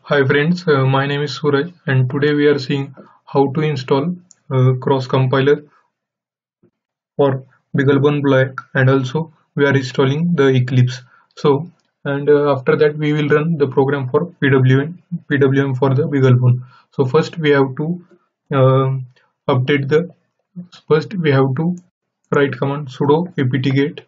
Hi friends, my name is Suraj and today we are seeing how to install cross compiler for BeagleBone Black, and also we are installing the Eclipse. So and after that we will run the program for PWM for the BeagleBone. So first we have to update the first we have to write command sudo apt-get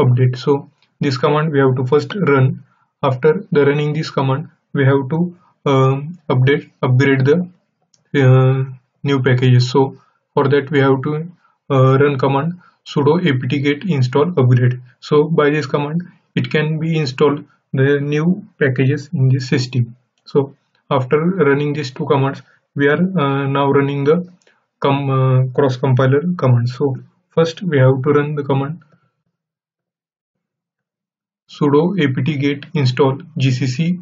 update. So this command we have to first run. After the running this command we have to upgrade the new packages. So for that we have to run command sudo apt-get install upgrade. So by this command it can be installed the new packages in this system. So after running these two commands we are now running the cross compiler command. So first we have to run the command sudo apt-get install gcc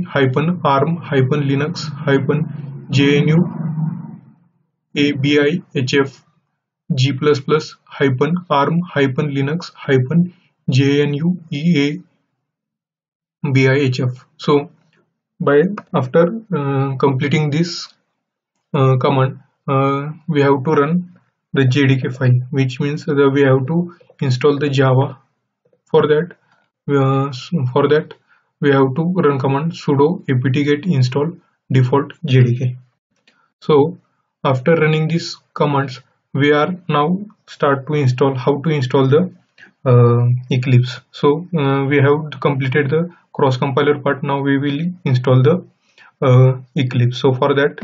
hyphen arm hyphen linux hyphen gnu abihf g++ hyphen arm hyphen linux hyphen gnu bihf. So by after completing this command we have to run the jdk file, which means that we have to install the java. For that we have to run command sudo apt-get install default jdk. So after running these commands we are now start to install how to install the Eclipse. So we have completed the cross compiler part. Now we will install the Eclipse. So for that,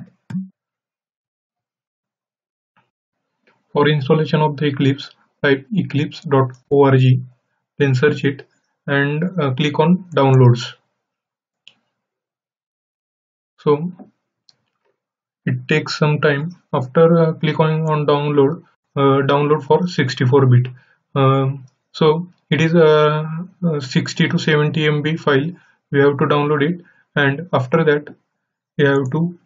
for installation of the Eclipse, type eclipse.org, then search it and click on downloads. So it takes some time. After clicking on download for 64-bit. So it is a 60 to 70 MB file. We have to download it, and after that we have to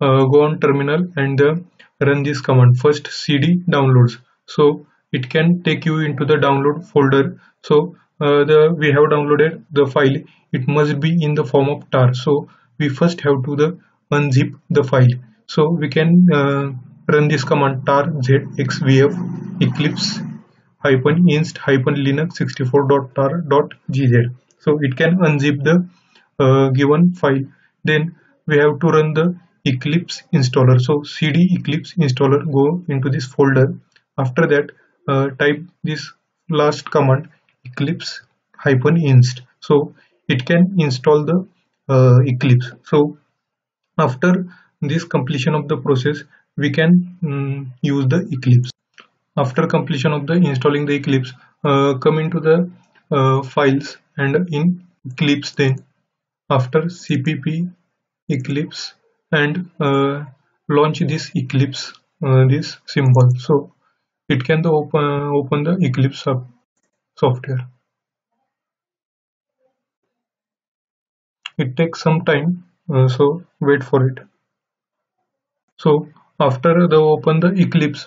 go on terminal and run this command first cd downloads. So it can take you into the download folder. So the we have downloaded the file, it must be in the form of tar. So we first have to the unzip the file. So we can run this command tar zxvf eclipse hyphen inst hyphen linux 64.tar.gz. So it can unzip the given file. Then we have to run the eclipse installer. So cd eclipse installer, go into this folder. After that type this last command eclipse hyphen inst. So it can install the eclipse. So after this completion of the process we can use the eclipse. After completion of the installing the eclipse, come into the files and in eclipse, then after cpp eclipse and launch this eclipse, this symbol. So it can the open the eclipse software. It takes some time, so wait for it. So after the open the eclipse,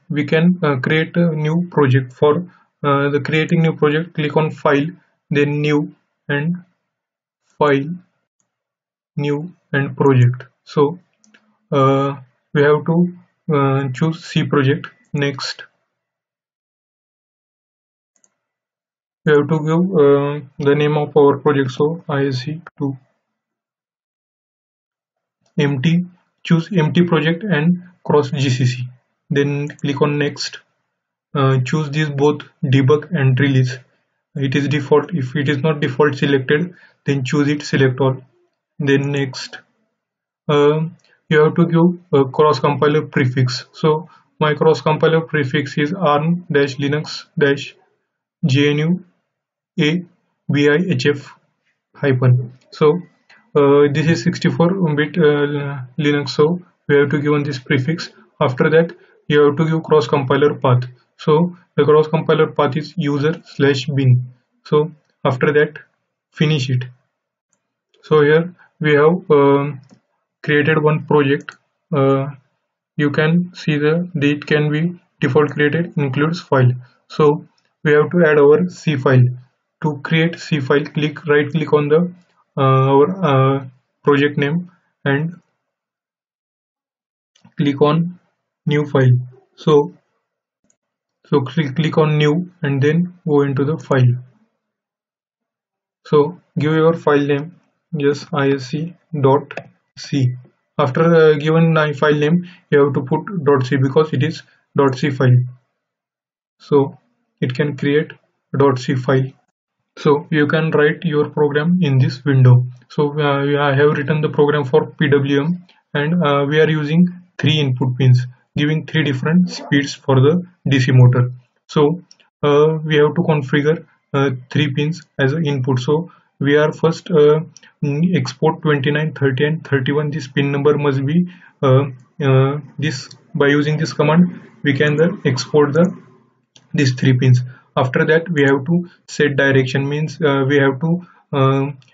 we can create a new project. For the creating new project, click on file, then new, and file, new, and project. So we have to choose C project. Next we have to give the name of our project. So ISC2 empty, choose empty project and cross GCC. Then click on next. Choose these both debug and release. It is default. If it is not default selected, then choose it, select all. Then next, you have to give a cross compiler prefix. So my cross compiler prefix is arm-linux-gnu a bihf hyphen. So this is 64-bit Linux. So we have to give on this prefix. After that you have to give cross compiler path. So the cross compiler path is user/bin. So after that finish it. So here we have created one project. You can see the date can be default created includes file. So we have to add our C file. to create C file, right click on the our project name and click on new file. So click on new and then go into the file. So give your file name just isc.c. After given file name, you have to put .c because it is .c file. So it can create .c file. So you can write your program in this window. So I have written the program for PWM, and we are using 3 input pins giving 3 different speeds for the DC motor. So we have to configure 3 pins as an input. So we are first export 29, 30 and 31. This pin number must be this. By using this command we can export these 3 pins. After that we have to set direction, means we have to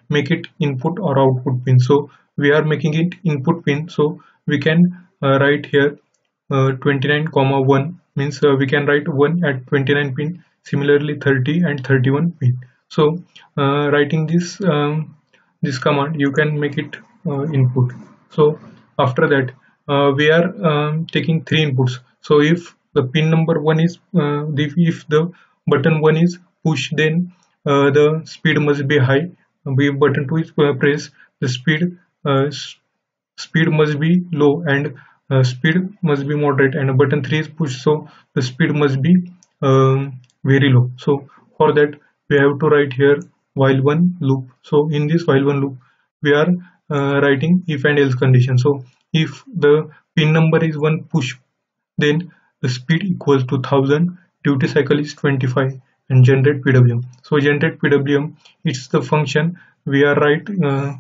make it input or output pin. So we are making it input pin, so we can write here 29,1, means we can write 1 at 29 pin, similarly 30 and 31 pin. So writing this command you can make it input. So after that we are taking 3 inputs. So if the pin number 1 is if the button 1 is push, then the speed must be high. If button 2 is press, the speed must be low, and speed must be moderate, and button 3 is push, so the speed must be very low. So for that we have to write here while one loop. So in this while one loop we are writing if and else condition. So if the pin number is 1 push, then the speed equals to 1000, duty cycle is 25, and generate PWM. So generate PWM, it's the function we are written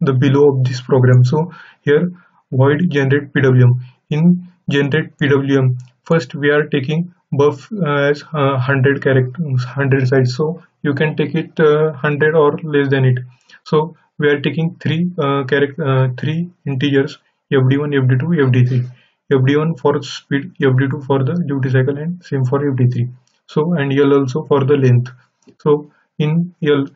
the below of this program. So here void generate PWM. In generate PWM, first we are taking buff as 100 characters, 100 size. So you can take it 100 or less than it. So we are taking three integers, fd1, fd2, fd3. fd1 for speed, fd2 for the duty cycle, and same for fd3. So and l also for the length. So in l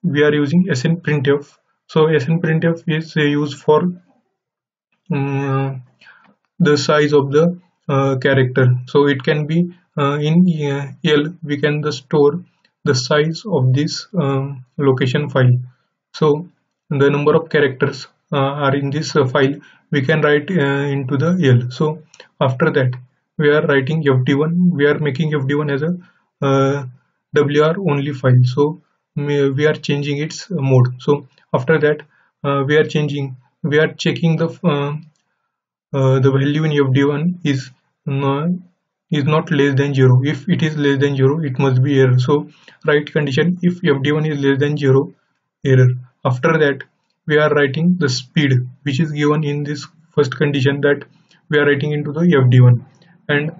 we are using snprintf. So snprintf is used for the size of the character. So it can be in l we can store the size of this location file. So the number of characters are in this file, we can write into the l. So after that we are writing fd1, we are making fd1 as a wr only file. So we are changing its mode. So after that we are checking the value in fd1 is not less than 0. If it is less than 0, it must be error. So write condition if fd1 is less than 0, error. After that we are writing the speed which is given in this first condition, that we are writing into the fd1. And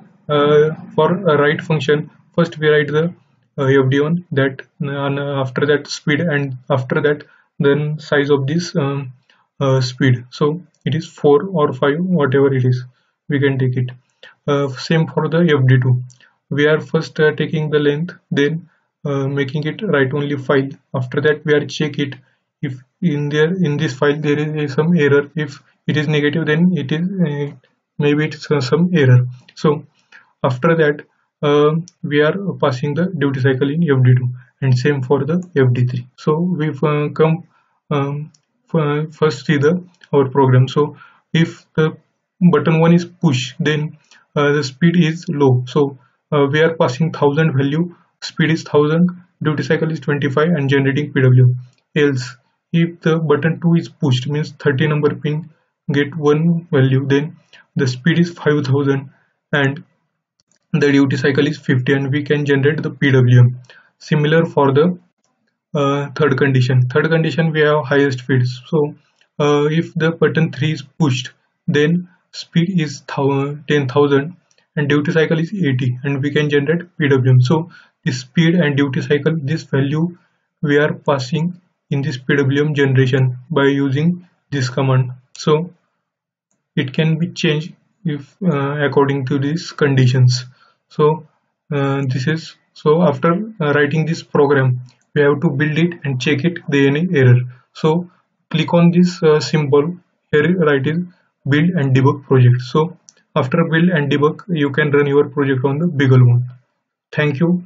for a write function, first we write the fd1, that and after that speed, and after that then size of this speed. So it is 4 or 5, whatever it is, we can take it. Same for the fd2, we are first taking the length, then making it write only file. After that we are check it if in this file there is some error. If it is negative, then it is maybe it's some error. So after that we are passing the duty cycle in fd2, and same for the fd3. So we've come first see our program. So if the button 1 is push, then the speed is low. So we are passing 1000 value, speed is 1000, duty cycle is 25, and generating PWM. Else if the button 2 is pushed, means 30 number pin get 1 value, then the speed is 5000 and the duty cycle is 50, and we can generate the PWM. Similar for the third condition we have highest speeds. So if the button 3 is pushed, then speed is 10,000 and duty cycle is 80, and we can generate PWM. So this speed and duty cycle, this value we are passing in this PWM generation by using this command. So it can be changed if according to these conditions. So this is So after writing this program, we have to build it and check it the any error. So click on this symbol here, write is build and debug project. So after build and debug, you can run your project on the Beagle mode. Thank you.